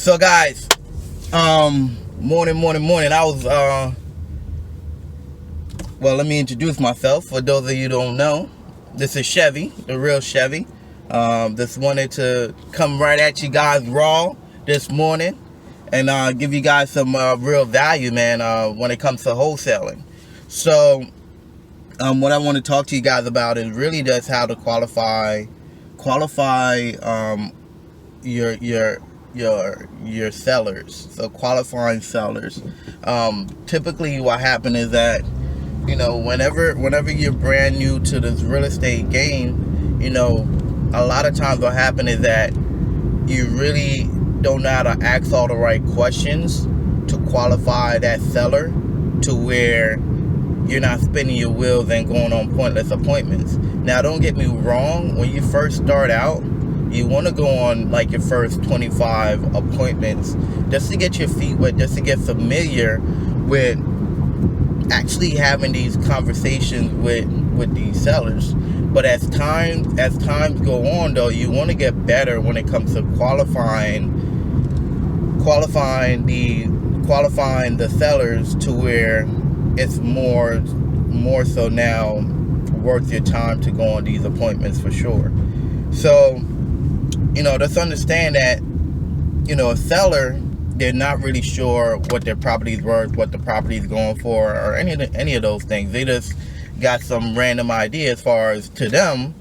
So guys, morning. I was well, let me introduce myself. For those of you who don't know, this is Chevy, the real Chevy. Just wanted to come right at you guys raw this morning and give you guys some real value, man, when it comes to wholesaling. So what I want to talk to you guys about is really just how to qualify your sellers. So qualifying sellers. Typically what happens is that, you know, whenever you're brand new to this real estate game, you know, a lot of times what happens is that you really don't know how to ask all the right questions to qualify that seller to where you're not spinning your wheels and going on pointless appointments. Now, don't get me wrong, when you first start out, you want to go on like your first 25 appointments just to get your feet wet, just to get familiar with actually having these conversations with these sellers. But as times go on, though, you want to get better when it comes to qualifying the sellers to where it's more so now worth your time to go on these appointments for sure. So, you know, just understand that, you know, a seller, they're not really sure what their property is worth, what the property is going for, or any of those things. They just got some random idea as far as to them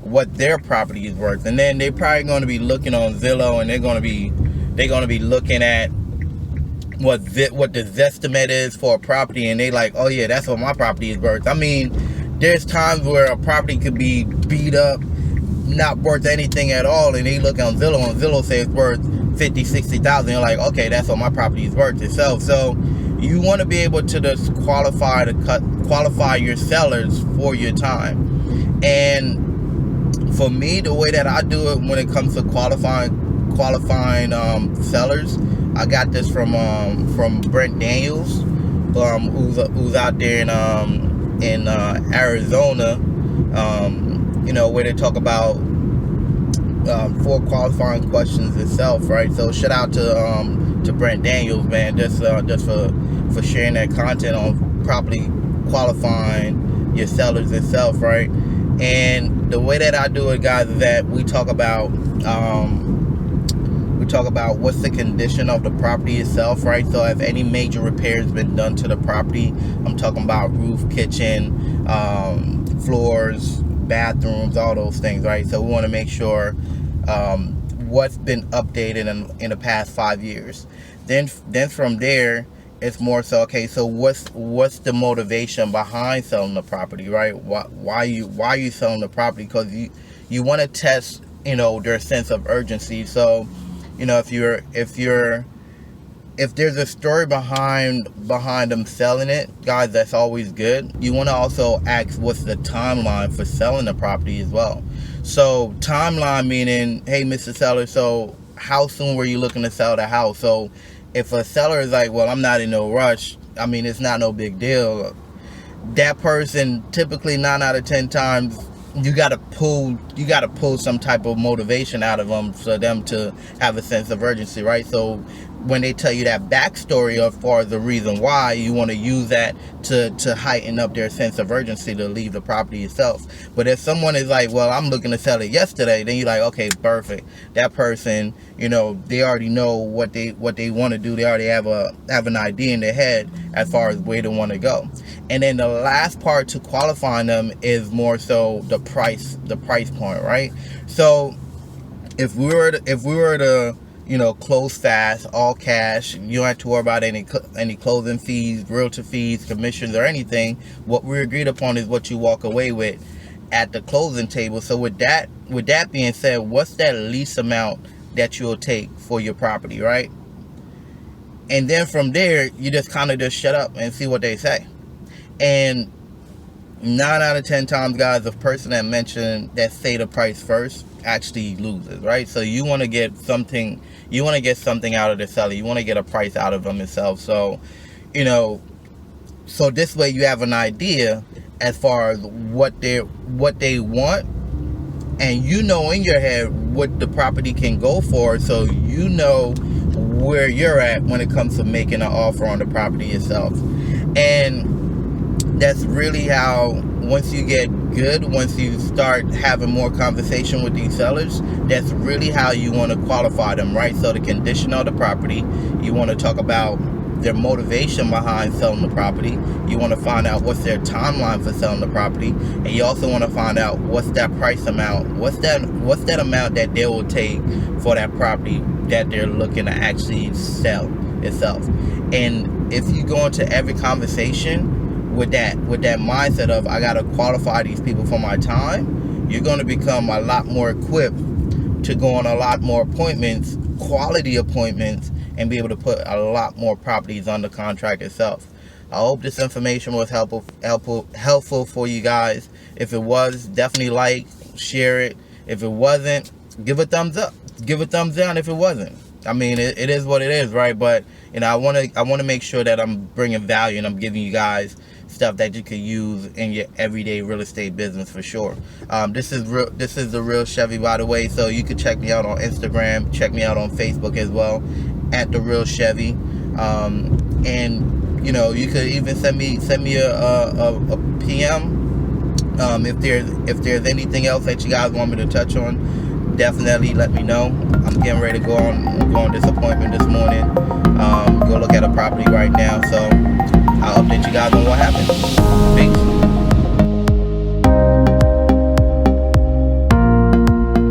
what their property is worth, and then they're probably going to be looking on Zillow, and they're going to be looking at what the Zestimate is for a property, and they like, oh yeah, that's what my property is worth. I mean, there's times where a property could be beat up, not worth anything at all, and they look on Zillow, and Zillow says it's worth 50, 60,000. You're like, okay, that's what my property is worth itself. So you want to be able to just qualify your sellers for your time. And for me, the way that I do it when it comes to qualifying sellers, I got this from Brent Daniels, who's out there in Arizona. You know, where they talk about 4 qualifying questions itself, right? So shout out to Brent Daniels, man, just for sharing that content on properly qualifying your sellers itself, right? And the way that I do it, guys, is that we talk about what's the condition of the property itself, right? So if any major repairs been done to the property, I'm talking about roof, kitchen, floors, bathrooms, all those things, right? So we want to make sure what's been updated in the past 5 years. Then from there, it's more so, okay, so what's the motivation behind selling the property, right? Why are you selling the property? Because you want to test, you know, their sense of urgency. So, you know, if there's a story behind them selling it, guys, that's always good. You want to also ask what's the timeline for selling the property as well. So timeline meaning, hey, Mr. Seller, so how soon were you looking to sell the house? So if a seller is like, well, I'm not in no rush, I mean, it's not no big deal, that person, typically 9 out of 10 times, you gotta pull some type of motivation out of them for them to have a sense of urgency, right? So when they tell you that backstory as far as the reason why, you want to use that to heighten up their sense of urgency to leave the property itself. But if someone is like, well, I'm looking to sell it yesterday, then you're like, okay, perfect. That person, you know, they already know what they want to do. They already have an idea in their head as far as where they want to go. And then the last part to qualifying them is more so the price point, right? So if we were to you know, close fast, all cash, you don't have to worry about any closing fees, realtor fees, commissions, or anything. What we agreed upon is what you walk away with at the closing table. So with that being said, what's that least amount that you'll take for your property, right? And then from there, you just kind of just shut up and see what they say. And 9 out of 10 times, guys, the person that say the price first actually loses, right? So you want to get something out of the seller. You want to get a price out of them itself. So, you know, so this way you have an idea as far as what they want, and you know in your head what the property can go for, so you know where you're at when it comes to making an offer on the property itself. And that's really how, once you get good, once you start having more conversation with these sellers, that's really how you want to qualify them, right? So the condition of the property, you want to talk about their motivation behind selling the property. You want to find out what's their timeline for selling the property, and you also want to find out what's that price amount, what's that amount that they will take for that property that they're looking to actually sell itself. And if you go into every conversation with that mindset of, I gotta qualify these people for my time, you're going to become a lot more equipped to go on a lot more appointments, quality appointments, and be able to put a lot more properties on the contract itself. I hope this information was helpful for you guys. If it was, definitely like, share it. If it wasn't, give a thumbs up, give a thumbs down if it wasn't. I mean, it is what it is, right? But I want to make sure that I'm bringing value and I'm giving you guys stuff that you could use in your everyday real estate business for sure. This is the Real Chevy, by the way. So you can check me out on Instagram, check me out on Facebook as well, at the Real Chevy. And you could even send me a PM if there's anything else that you guys want me to touch on. Definitely let me know. I'm getting ready to go on this appointment this morning. Go look at a property right now. So I'll update you guys on what happened. Peace.